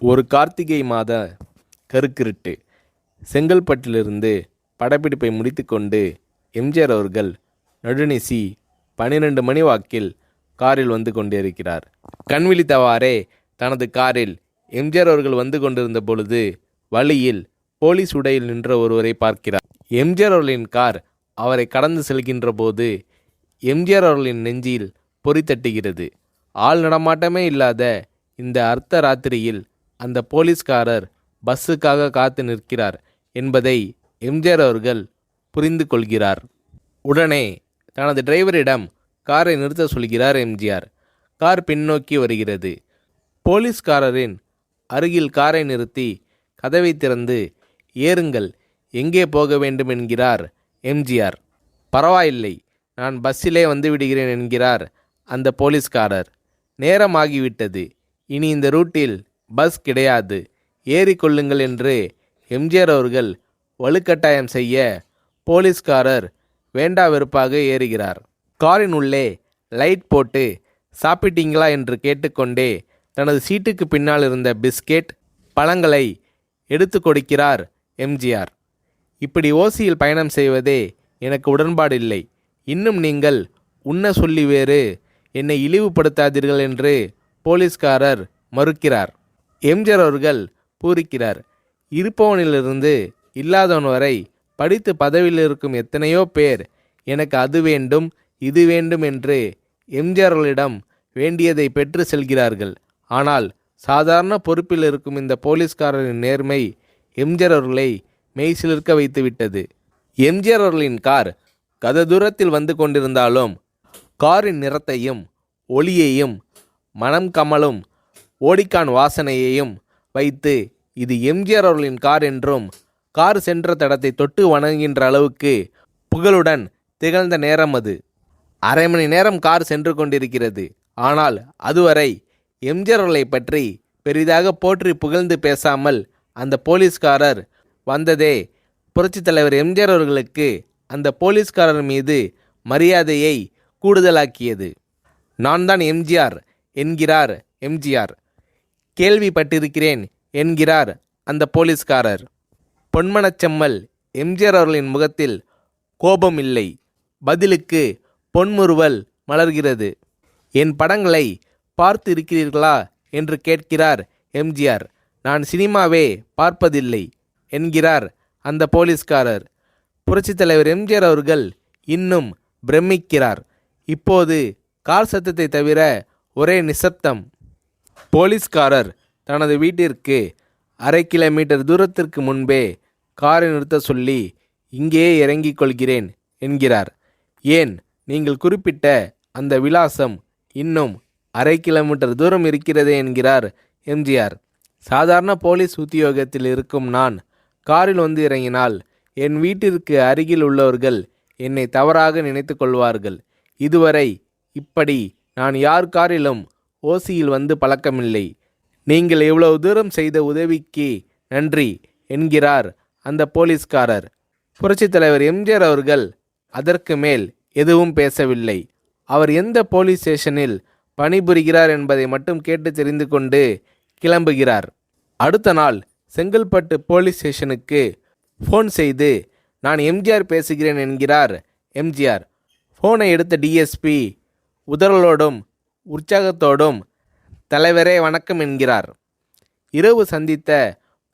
ஒரு கார்த்திகை மாத கருக்கிருட்டு. செங்கல்பட்டிலிருந்து படப்பிடிப்பை முடித்துக்கொண்டு எம்ஜிஆர் அவர்கள் நடுநிசி 12 மணி வாக்கில் காரில் வந்து கொண்டிருக்கிறார். கண் விழித்தவாறே தனது காரில் எம்ஜிஆர் அவர்கள் வந்து கொண்டிருந்த பொழுது வழியில் போலீஸ் உடையில் நின்ற ஒருவரை பார்க்கிறார். எம்ஜிஆர் அவர்களின் கார் அவரை கடந்து செல்கின்ற போது எம்ஜிஆர் அவர்களின் நெஞ்சில் பொறி தட்டுகிறது. ஆள் நடமாட்டமே இல்லாத இந்த அர்த்த ராத்திரியில் அந்த போலீஸ்காரர் பஸ்ஸுக்காக காத்து நிற்கிறார் என்பதை எம்ஜிஆர் அவர்கள் புரிந்து கொள்கிறார். உடனே தனது டிரைவரிடம் காரை நிறுத்த சொல்கிறார் எம்ஜிஆர். கார் பின்னோக்கி வருகிறது. போலீஸ்காரரின் அருகில் காரை நிறுத்தி கதவை திறந்து ஏறுங்கள், எங்கே போக வேண்டும் என்கிறார் எம்ஜிஆர். பரவாயில்லை, நான் பஸ்ஸிலே வந்து விடுகிறேன் என்கிறார் அந்த போலீஸ்காரர். நேரமாகிவிட்டது, இனி இந்த ரூட்டில் பஸ் கிடையாது, ஏறிக்கொள்ளுங்கள் என்று எம்ஜிஆர் அவர்கள் வலுக்கட்டாயம் செய்ய போலீஸ்காரர் வேண்டா வெறுப்பாக ஏறுகிறார். காரின் உள்ளே லைட் போட்டு சாப்பிட்டீங்களா என்று கேட்டுக்கொண்டே தனது சீட்டுக்கு பின்னால் இருந்த பிஸ்கெட் பழங்களை எடுத்து கொடுக்கிறார் எம்ஜிஆர். இப்படி ஓசியில் பயணம் செய்வதே எனக்கு உடன்பாடில்லை. இன்னும் நீங்கள் உண்ண சொல்லி வேறு என்னை இழிவுபடுத்தாதீர்கள் என்று போலீஸ்காரர் மறுக்கிறார். எம்ஜிஆர் அவர்கள் பூரிக்கிறார். இருப்பவனிலிருந்து இல்லாதவன் வரை படித்து பதவியில் இருக்கும் எத்தனையோ பேர் எனக்கு அது வேண்டும் இது வேண்டும் என்று எம்ஜிஆர் அவர்களிடம் வேண்டியதை பெற்று செல்கிறார்கள். ஆனால் சாதாரண பொறுப்பில் இருக்கும் இந்த போலீஸ்காரரின் நேர்மை எம்ஜிஆர் அவர்களை மெய்சிலிர்க்க வைத்துவிட்டது. எம்ஜிஆர் அவர்களின் கார் கத தூரத்தில் வந்து கொண்டிருந்தாலும் காரின் நிறத்தையும் ஒளியையும் மனம் கமலும் ஓடிக்கான் வாசனையையும் வைத்து இது எம்ஜிஆர் அவர்களின் கார் என்றும் கார் சென்ற தடத்தை தொட்டு வணங்குகின்ற அளவுக்கு புகழுடன் திகழ்ந்த நேரம் அது. அரை மணி நேரம் கார் சென்று கொண்டிருக்கிறது. ஆனால் அதுவரை எம்ஜிஆர் அவர்களை பற்றி பெரிதாக போற்றி புகழ்ந்து பேசாமல் அந்த போலீஸ்காரர் வந்ததே புரட்சித் தலைவர் எம்ஜிஆர் அவர்களுக்கு அந்த போலீஸ்காரர் மீது மரியாதையை கூடுதலாக்கியது. நான் தான் எம்ஜிஆர் என்கிறார் எம்ஜிஆர். கேள்விப்பட்டிருக்கிறேன் என்கிறார் அந்த போலீஸ்காரர். பொன்மனச்செம்மல் எம்ஜிஆர் அவர்களின் முகத்தில் கோபம் இல்லை, பதிலுக்கு பொன்முறுவல் மலர்கிறது. என் படங்களை பார்த்து இருக்கிறீர்களா என்று கேட்கிறார் எம்ஜிஆர். நான் சினிமாவே பார்ப்பதில்லை என்கிறார் அந்த போலீஸ்காரர். புரட்சித் தலைவர் எம்ஜிஆர் அவர்கள் இன்னும் பிரமிக்கிறார். இப்போது கார் சத்தத்தை தவிர ஒரே நிசப்தம். போலீஸ்காரர் தனது வீட்டிற்கு 1/2 கிலோமீட்டர் தூரத்திற்கு முன்பே காரை நிறுத்த சொல்லி இங்கேயே இறங்கிக் கொள்கிறேன் என்கிறார். ஏன், நீங்கள் குறிப்பிட்ட அந்த விலாசம் இன்னும் 1/2 கிலோமீட்டர் தூரம் இருக்கிறதே என்கிறார் எம்ஜிஆர். சாதாரண போலீஸ் உத்தியோகத்தில் இருக்கும் நான் காரில் வந்து இறங்கினால் என் வீட்டிற்கு அருகில் உள்ளவர்கள் என்னை தவறாக நினைத்து கொள்வார்கள். இதுவரை இப்படி நான் யார் காரிலும் ஓசியில் வந்து பழக்கமில்லை. நீங்கள் இவ்வளவு தூரம் செய்த உதவிக்கு நன்றி என்கிறார் அந்த போலீஸ்காரர். புரட்சித் தலைவர் எம்ஜிஆர் அவர்கள் அதற்கு மேல் எதுவும் பேசவில்லை. அவர் எந்த போலீஸ் ஸ்டேஷனில் பணிபுரிகிறார் என்பதை மட்டும் கேட்டு தெரிந்து கொண்டு கிளம்புகிறார். அடுத்த நாள் செங்கல்பட்டு போலீஸ் ஸ்டேஷனுக்கு ஃபோன் செய்து நான் எம்ஜிஆர் பேசுகிறேன் என்கிறார் எம்ஜிஆர். ஃபோனை எடுத்த டிஎஸ்பி உதறலோடும் உற்சாகத்தோடும் தலைவரே வணக்கம் என்கிறார். இரவு சந்தித்த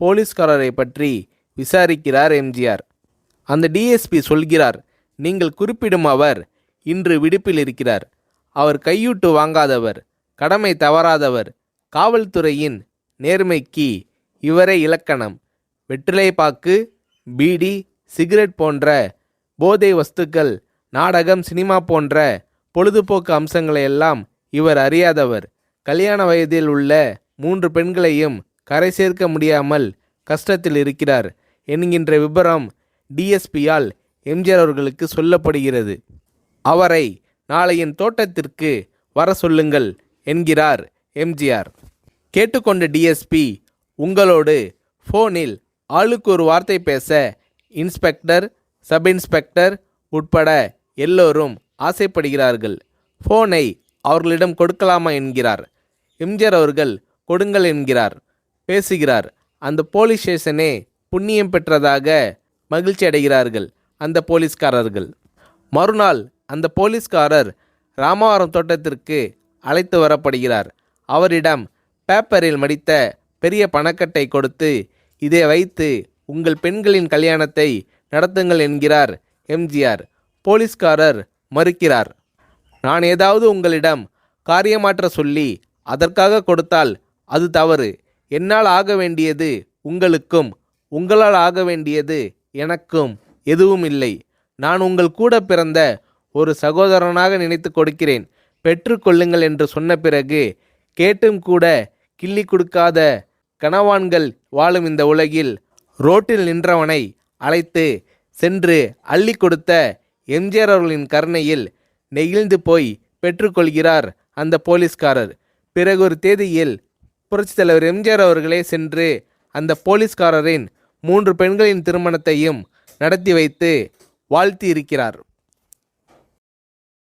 போலீஸ்காரரை பற்றி விசாரிக்கிறார் எம்ஜிஆர். அந்த டிஎஸ்பி சொல்கிறார், நீங்கள் குறிப்பிடும் அவர் இன்று விடுப்பில் இருக்கிறார். அவர் கையூட்டு வாங்காதவர், கடமை தவறாதவர், காவல்துறையின் நேர்மைக்கு இவரே இலக்கணம். வெற்றிலை பாக்கு, பீடி, சிகரெட் போன்ற போதை வஸ்துக்கள், நாடகம், சினிமா போன்ற பொழுதுபோக்கு அம்சங்களையெல்லாம் இவர் அறியாதவர். கல்யாண வயதில் உள்ள 3 பெண்களையும் கரை சேர்க்க முடியாமல் கஷ்டத்தில் இருக்கிறார் என்கின்ற விபரம் டிஎஸ்பியால் எம்ஜிஆர் அவர்களுக்கு சொல்லப்படுகிறது. அவரை நாளை என் தோட்டத்திற்கு வர சொல்லுங்கள் என்கிறார் எம்ஜிஆர். கேட்டுக்கொண்ட டிஎஸ்பி உங்களோடு ஃபோனில் ஆளுக்கு ஒரு வார்த்தை பேச இன்ஸ்பெக்டர், சப் இன்ஸ்பெக்டர் உட்பட எல்லோரும் ஆசைப்படுகிறார்கள். ஃபோனை அவர்களிடம் கொடுக்கலாமா என்கிறார். எம்ஜிஆர் அவர்கள் கொடுங்கள் என்கிறார். பேசுகிறார். அந்த போலீஸ் ஸ்டேஷனே புண்ணியம் பெற்றதாக மகிழ்ச்சி அடைகிறார்கள் அந்த போலீஸ்காரர்கள். மறுநாள் அந்த போலீஸ்காரர் ராமவரம் தோட்டத்திற்கு அழைத்து வரப்படுகிறார். அவரிடம் பேப்பரில் மடித்த பெரிய பணக்கட்டை கொடுத்து, இதை வைத்து உங்கள் பெண்களின் கல்யாணத்தை நடத்துங்கள் என்கிறார் எம்ஜிஆர். போலீஸ்காரர் மறுக்கிறார். நான் ஏதாவது உங்களிடம் காரியமாற்ற சொல்லி அதற்காக கொடுத்தால் அது தவறு. என்னால் ஆக வேண்டியது உங்களுக்கும், உங்களால் ஆக வேண்டியது எனக்கும் எதுவும் இல்லை. நான் உங்கள் கூட பிறந்த ஒரு சகோதரனாக நினைத்து கொடுக்கிறேன், பெற்றுக்கொள்ளுங்கள் என்று சொன்ன பிறகு கேட்டும் கூட கிள்ளி கொடுக்காத கனவான்கள் வாழும் இந்த உலகில் ரோட்டில் நின்றவனை அழைத்து சென்று அள்ளி கொடுத்த எம்ஜிஆர் அவர்களின் கருணையில் நெகிழ்ந்து போய் பெற்றுக்கொள்கிறார் அந்த போலீஸ்காரர். பிறகு ஒரு தேதியில் புரட்சித் தலைவர் எம்ஜிஆர் அவர்களே சென்று அந்த போலீஸ்காரரின் 3 பெண்களின் திருமணத்தையும் நடத்தி வைத்து வாழ்த்தி இருக்கிறார்.